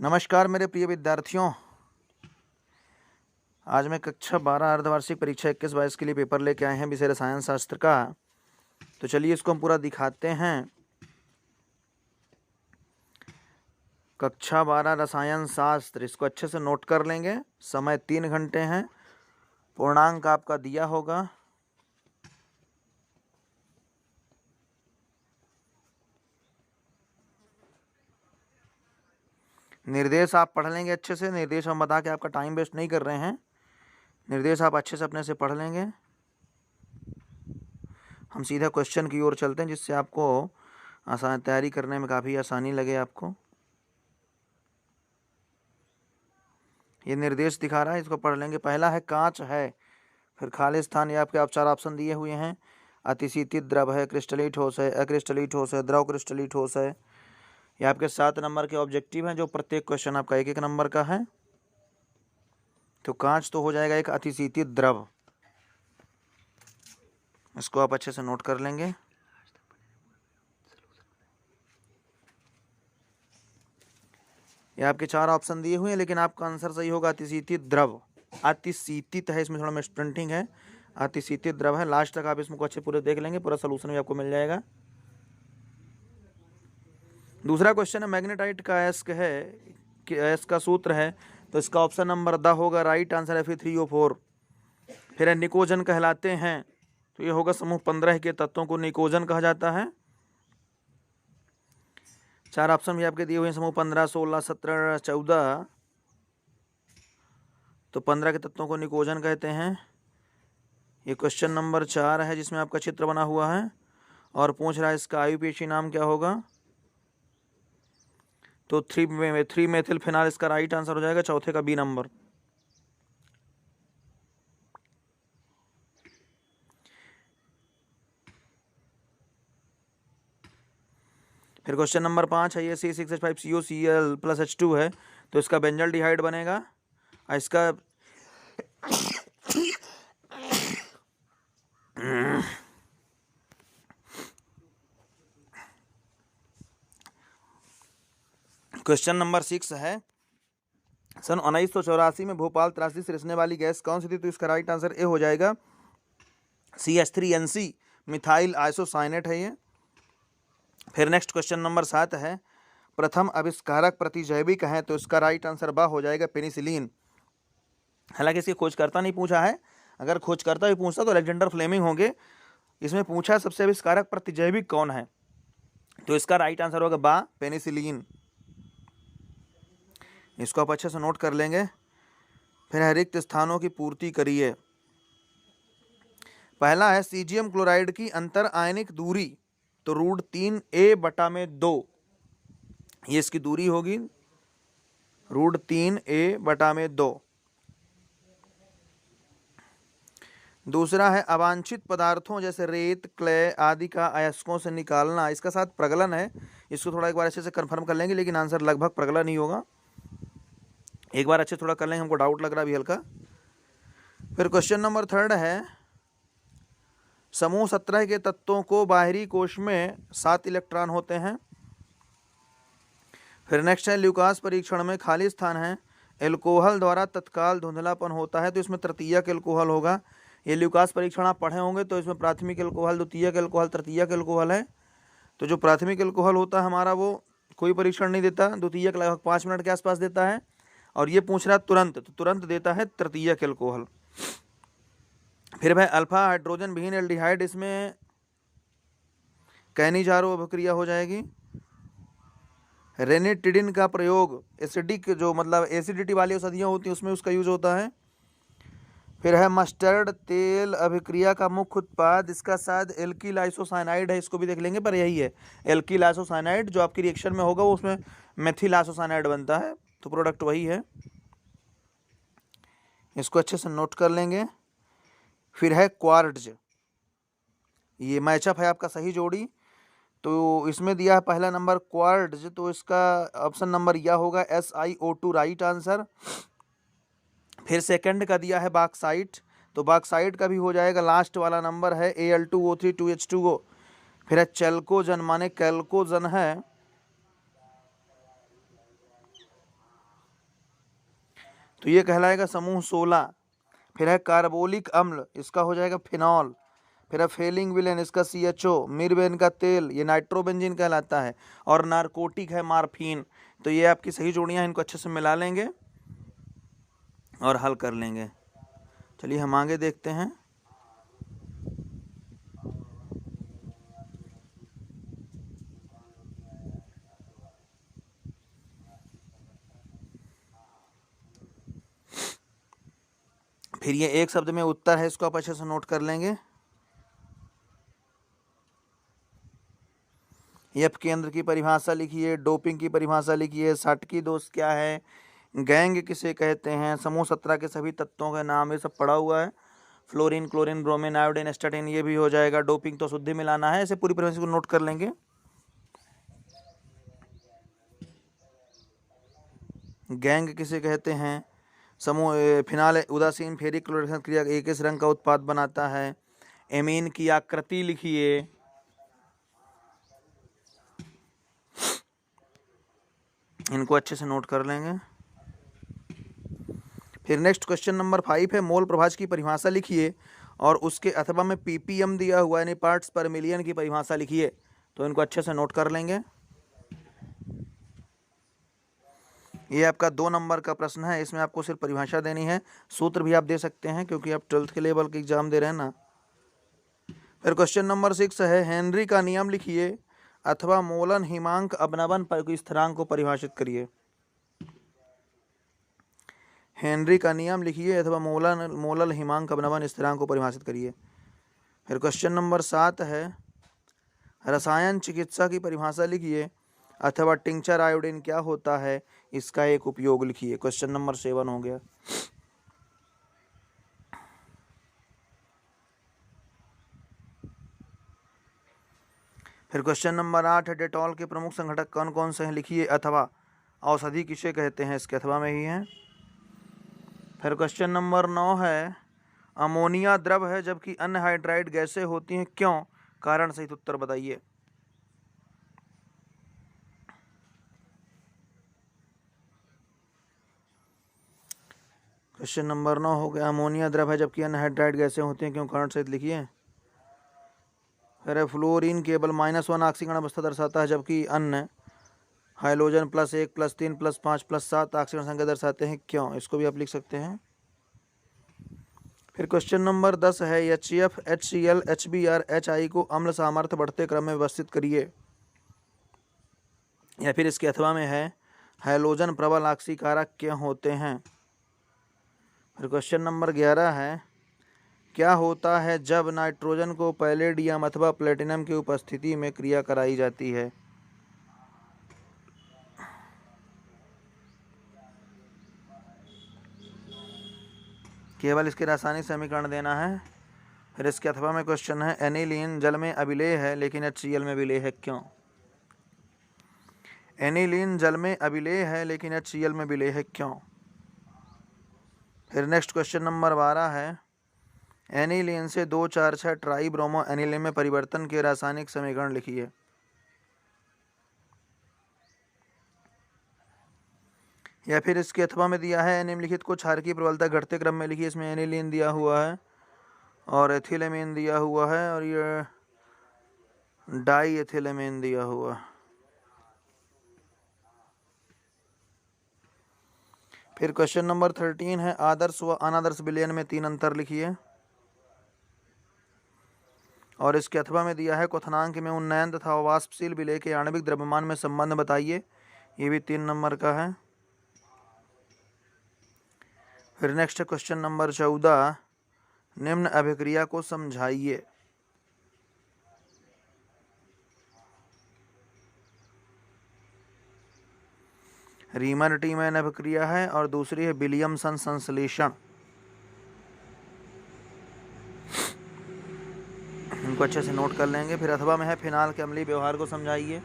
नमस्कार मेरे प्रिय विद्यार्थियों, आज मैं कक्षा 12 अर्धवार्षिक परीक्षा 21-22 के लिए पेपर लेके आए हैं विषय रसायन शास्त्र का। तो चलिए इसको हम पूरा दिखाते हैं। कक्षा 12 रसायन शास्त्र, इसको अच्छे से नोट कर लेंगे। समय 3 घंटे हैं। पूर्णांक आपका दिया होगा। निर्देश आप पढ़ लेंगे अच्छे से। निर्देश हम बता के आपका टाइम वेस्ट नहीं कर रहे हैं। निर्देश आप अच्छे से अपने से पढ़ लेंगे। हम सीधा क्वेश्चन की ओर चलते हैं, जिससे आपको आसान तैयारी करने में काफ़ी आसानी लगे आपको। ये निर्देश दिखा रहा है, इसको पढ़ लेंगे। पहला है कांच है, फिर खाली स्थान। ये आपके आप 4 ऑप्शन दिए हुए हैं। अतिशीतित द्रव है, क्रिस्टलीय ठोस है, अक्रिस्टलीय ठोस है, द्रव क्रिस्टलीय ठोस है। ये आपके 7 नंबर के ऑब्जेक्टिव हैं, जो प्रत्येक क्वेश्चन आपका 1-1 नंबर का है। तो कांच तो हो जाएगा एक अतिशीतित द्रव, इसको आप अच्छे से नोट कर लेंगे। ये आपके 4 ऑप्शन दिए हुए हैं, लेकिन आपका आंसर सही होगा अतिशीतित द्रव। अतिशीतित है, इसमें थोड़ा मिसप्रिंटिंग है। अतिशीतित द्रव है। लास्ट तक आप इसको अच्छे पूरे देख लेंगे, पूरा सोल्यूशन भी आपको मिल जाएगा। दूसरा क्वेश्चन है मैग्नेटाइट का अयस्क है कि अयस्क का सूत्र है, तो इसका ऑप्शन नंबर द होगा। राइट आंसर है फिर 3 और 4। फिर है निकोजन कहलाते हैं, तो ये होगा समूह 15 के तत्वों को निकोजन कहा जाता है। 4 ऑप्शन भी आपके दिए हुए हैं, समूह 15, 16, 17, 14। तो 15 के तत्वों को निकोजन कहते हैं। ये क्वेश्चन नंबर 4 है, जिसमें आपका चित्र बना हुआ है और पूछ रहा है इसका आईयूपीएसी नाम क्या होगा। तो 3 मेथिल फिनाल इसका राइट आंसर हो जाएगा। चौथे का बी नंबर। फिर क्वेश्चन नंबर 5 है, ये C6H5COCl+H2 है, तो इसका बेंजल डिहाइड बनेगा। इसका क्वेश्चन नंबर 6 है, सन 1984 में भोपाल त्रासदी से रिसने वाली गैस कौन सी थी। तो इसका राइट आंसर ए हो जाएगा CH3NC मिथाइल आइसोसाइनेट है ये। फिर नेक्स्ट क्वेश्चन नंबर 7 है, प्रथम आविष्कारक प्रतिजैविक है, तो इसका राइट आंसर बा हो जाएगा पेनिसिलिन। हालांकि इसकी खोजकर्ता नहीं पूछा है, अगर खोजकर्ता भी पूछता तो अलेक्जेंडर फ्लेमिंग होंगे। इसमें पूछा सबसे आविष्कारक प्रतिजैविक कौन है, तो इसका राइट आंसर होगा बा पेनिसिलिन। इसको आप अच्छे से नोट कर लेंगे। फिर है रिक्त स्थानों की पूर्ति करिए। पहला है सीजियम क्लोराइड की अंतर आयनिक दूरी, तो √3a/2 ये इसकी दूरी होगी, √3a/2। दूसरा है अवांछित पदार्थों जैसे रेत, क्ले आदि का अयस्कों से निकालना, इसका साथ प्रगलन है। इसको थोड़ा एक बार अच्छे से कंफर्म कर लेंगे, लेकिन आंसर लगभग प्रगलन ही होगा। एक बार अच्छे थोड़ा कर लेंगे, हमको डाउट लग रहा है अभी हल्का। फिर क्वेश्चन नंबर 3 है, समूह 17 के तत्वों को बाहरी कोश में 7 इलेक्ट्रॉन होते हैं। फिर नेक्स्ट है ल्यूकास परीक्षण में खाली स्थान है, एल्कोहल द्वारा तत्काल धुंधलापन होता है, तो इसमें तृतीयक एल्कोहल होगा। ये ल्यूकास परीक्षण आप पढ़े होंगे, तो इसमें प्राथमिक एल्कोहल, द्वितीयक एल्कोहल, तृतीयक एल्कोहल है। तो जो प्राथमिक एल्कोहल होता है हमारा, वो कोई परीक्षण नहीं देता। द्वितीयक लगभग 5 मिनट के आसपास देता है, और ये पूछ रहा है तुरंत, तो तुरंत देता है तृतीयक एल्कोहल। फिर भाई अल्फा हाइड्रोजन विहीन एल्डिहाइड, इसमें कैनिजारो अभिक्रिया हो जाएगी। रेनिटिडिन का प्रयोग एसिडिक, जो मतलब एसिडिटी वाली औषधियाँ होती हैं उसमें उसका यूज होता है। फिर है मस्टर्ड तेल अभिक्रिया का मुख्य उत्पाद, इसका शायद एल्किल आइसोसाइनाइड है, इसको भी देख लेंगे, पर यही है एल्किल आइसोसाइनाइड। जो आपकी रिएक्शन में होगा वो उसमें मेथिल आइसोसाइनाइड बनता है, तो प्रोडक्ट वही है। इसको अच्छे से नोट कर लेंगे। फिर है क्वार्ट्ज, ये मैचअप है आपका सही जोड़ी, तो इसमें दिया है पहला नंबर क्वार्ट्ज, तो इसका ऑप्शन नंबर यह होगा SiO2 राइट आंसर। फिर सेकंड का दिया है बॉक्साइट, तो बॉक्साइट का भी हो जाएगा। लास्ट वाला नंबर है Al2O3 2H2O। फिर है चैल्कोजन, माने कैल्कोजन है, तो ये कहलाएगा समूह 16। फिर है कार्बोलिक अम्ल, इसका हो जाएगा फिनॉल। फिर है फेलिंग विलेन, इसका CHO। मिरबेन का तेल, ये नाइट्रोबेंजीन कहलाता है। और नारकोटिक है मार्फिन। तो ये आपकी सही जोड़ियां, इनको अच्छे से मिला लेंगे और हल कर लेंगे। चलिए हम आगे देखते हैं। फिर ये एक शब्द में उत्तर है, इसको आप अच्छे से नोट कर लेंगे। एफ केंद्र की परिभाषा लिखिए, डोपिंग की परिभाषा लिखिए, साटकी दोष क्या है, गैंग किसे कहते हैं, समूह 17 के सभी तत्वों का नाम, ये सब पढ़ा हुआ है। Fluorine, chlorine, bromine, iodine, astatine, ये भी हो जाएगा। डोपिंग तो शुद्धि मिलाना है, ऐसे पूरी परिभाषा को नोट कर लेंगे। गैंग किसे कहते हैं, समूह फिनाल उदासीन फेरिक क्लोरेशन क्रिया एक इस रंग का उत्पाद बनाता है। एमीन की आकृति लिखिए। इनको अच्छे से नोट कर लेंगे। फिर नेक्स्ट क्वेश्चन नंबर 5 है, मोल प्रभाज की परिभाषा लिखिए और उसके अथवा में ppm दिया हुआ यानी पार्ट्स पर मिलियन की परिभाषा लिखिए। तो इनको अच्छे से नोट कर लेंगे। ये आपका 2 नंबर का प्रश्न है, इसमें आपको सिर्फ परिभाषा देनी है, सूत्र भी आप दे सकते हैं क्योंकि आप 12th के लेवल के एग्जाम दे रहे हैं ना। फिर क्वेश्चन नंबर 6 है, हेनरी का नियम लिखिए अथवा मोलन हिमांक अवनवन स्थिरांक को परिभाषित करिए। हेनरी का नियम लिखिए अथवा मोलल हिमांक अवनवन स्थिरांक को परिभाषित करिए। फिर क्वेश्चन नंबर 7 है, रसायन चिकित्सा की परिभाषा लिखिए अथवा टिंचर आयोडीन क्या होता है, इसका एक उपयोग लिखिए। क्वेश्चन नंबर 7 हो गया। फिर क्वेश्चन नंबर 8 है, डेटॉल के प्रमुख संघटक कौन कौन से हैं लिखिए अथवा औषधि किसे कहते हैं, इसके अथवा में ही है। फिर क्वेश्चन नंबर 9 है, अमोनिया द्रव है जबकि अन्य हाइड्राइड गैसें होती हैं, क्यों, कारण सहित उत्तर बताइए। क्वेश्चन नंबर 9 हो गया, अमोनिया द्रव है जबकि अन्य हाइड्राइड गैसें होती हैं, क्यों, कारण सहित लिखिए। फिर फ्लोरीन केवल -1 ऑक्सीकरण अवस्था दर्शाता है जबकि अन्य हाइड्रोजन +1 +3 +5 +7 ऑक्सीकरण संख्या दर्शाते हैं, क्यों, इसको भी आप लिख सकते हैं। फिर क्वेश्चन नंबर 10 है, HCF HCl HBr HI को अम्ल सामर्थ्य बढ़ते क्रम में व्यवस्थित करिए। या फिर इसके अथवा में है, हैलोजन प्रबल ऑक्सीकारक क्या होते हैं। फिर क्वेश्चन नंबर 11 है, क्या होता है जब नाइट्रोजन को पैलेडियम अथवा प्लेटिनम की उपस्थिति में क्रिया कराई जाती है। केवल इसके रासायनिक समीकरण देना है। फिर इसके अथवा में क्वेश्चन है, एनिलीन जल में अभिलेय है लेकिन HCl में विलेय है, क्यों। एनिलीन जल में अभिलेय है लेकिन HCl में विलेय है, क्यों। फिर नेक्स्ट क्वेश्चन नंबर 12 है, एनिलीन से 2,4,6 ट्राई ब्रोमो एनिलीन में परिवर्तन के रासायनिक समीकरण लिखिए। या फिर इसके अथवा में दिया है, निम्नलिखित को क्षार की प्रबलता घटते क्रम में लिखिए। इसमें एनिलीन दिया हुआ है और एथिलेमीन दिया हुआ है और ये डाई एथिलेमीन दिया हुआ। फिर क्वेश्चन नंबर 13 है, आदर्श व अनादर्श विलयन में 3 अंतर लिखिए। और इसके अथवा में दिया है, क्वथनांक में उन्नयन तथा वाष्पशील विलेय के आणविक द्रव्यमान में संबंध बताइए। ये भी 3 नंबर का है। फिर नेक्स्ट क्वेश्चन नंबर 14, निम्न अभिक्रिया को समझाइए। रीमर टीमैन अभिक्रिया है और दूसरी है विलियमसन संश्लेषण। इनको अच्छे से नोट कर लेंगे। फिर अथवा में है, फिनाल के अम्लीय व्यवहार को समझाइए।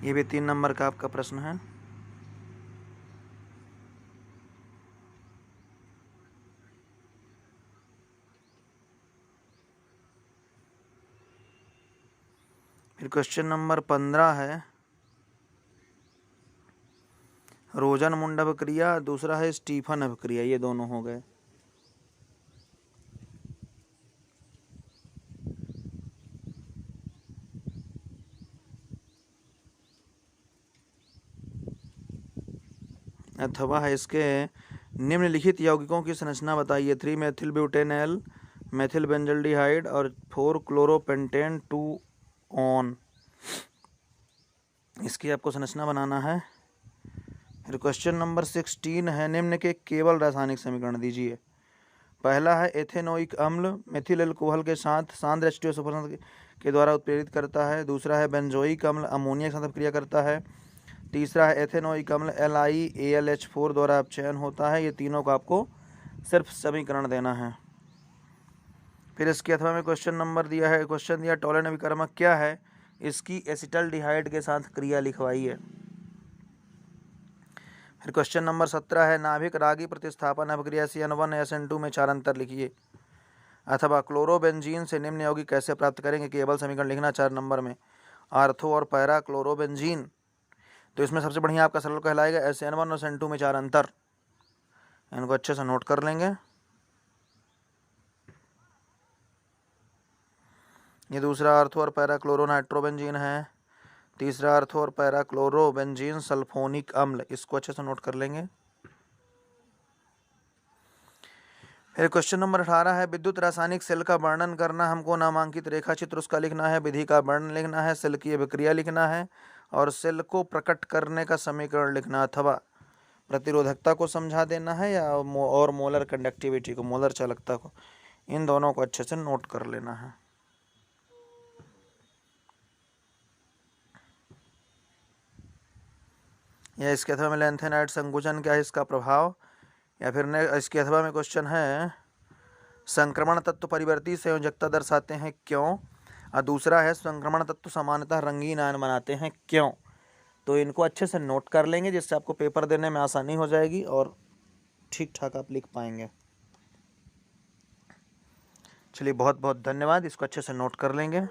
ये भी 3 नंबर का आपका प्रश्न है। फिर क्वेश्चन नंबर 15 है, रोजनमुंड अभिक्रिया, दूसरा है स्टीफन अभिक्रिया, ये दोनों हो गए। अथवा है इसके निम्नलिखित यौगिकों की संरचना बताइए। 3 मेथिल ब्यूटेनॉल, मेथिल बेंजल्डिहाइड और 4 क्लोरोपेंटेन 2 ऑन। इसकी आपको संरचना बनाना है। फिर क्वेश्चन नंबर 16 है, निम्न के केवल रासायनिक समीकरण दीजिए। पहला है एथेनोइक अम्ल मेथिल अल्कोहल के साथ सांद्र H2SO4 के द्वारा उत्प्रेरित करता है। दूसरा है बेंजोइक अम्ल अमोनिया के साथ अपक्रिया करता है। तीसरा है एथेनोइक अम्ल LiAlH4 द्वारा अपचयन होता है। ये तीनों का आपको सिर्फ समीकरण देना है। फिर इसके अथवा में क्वेश्चन नंबर दिया है, क्वेश्चन दिया टोलेन अभिकर्मक क्या है, इसकी एसिटल्डिहाइड के साथ क्रिया लिखवाइए। फिर क्वेश्चन नंबर 17 है, नाभिक रागी प्रतिस्थापन अभिक्रिया CN1 SN2 में 4 अंतर लिखिए। अथवा क्लोरोबेंजीन से निम्न यौगिक कैसे प्राप्त करेंगे, केवल समीकरण लिखना 4 नंबर में। आर्थो और पैरा क्लोरोबेंजीन, तो इसमें सबसे बढ़िया आपका सरल कहलाएगा SN1 और SN2 में 4 अंतर। इनको अच्छे से नोट कर लेंगे। ये दूसरा आर्थो और पैरा क्लोरोनाइट्रोबेंजीन है। तीसरा आर्थो और पैरा क्लोरोबेंजीन सल्फोनिक अम्ल, इसको अच्छे से नोट कर लेंगे। फिर क्वेश्चन नंबर 18 है, विद्युत रासायनिक सेल का वर्णन करना, हमको नामांकित रेखा चित्र उसका लिखना है, विधि का वर्णन लिखना है, सेल की अभिक्रिया लिखना है और सेल को प्रकट करने का समीकरण लिखना, अथवा प्रतिरोधकता को समझा देना है या और मोलर कंडक्टिविटी को, मोलर चालकता को, इन दोनों को अच्छे से नोट कर लेना है। या इसके अथवा में लैंथेनाइड संकुचन क्या है, इसका प्रभाव। या फिर इसके अथवा में क्वेश्चन है, संक्रमण तत्व परिवर्ती संयोजकता दर्शाते हैं क्यों। और दूसरा है, संक्रमण तत्व सामान्यतः रंगीन आयन बनाते हैं क्यों। तो इनको अच्छे से नोट कर लेंगे, जिससे आपको पेपर देने में आसानी हो जाएगी और ठीक ठाक आप लिख पाएंगे। चलिए बहुत बहुत धन्यवाद, इसको अच्छे से नोट कर लेंगे।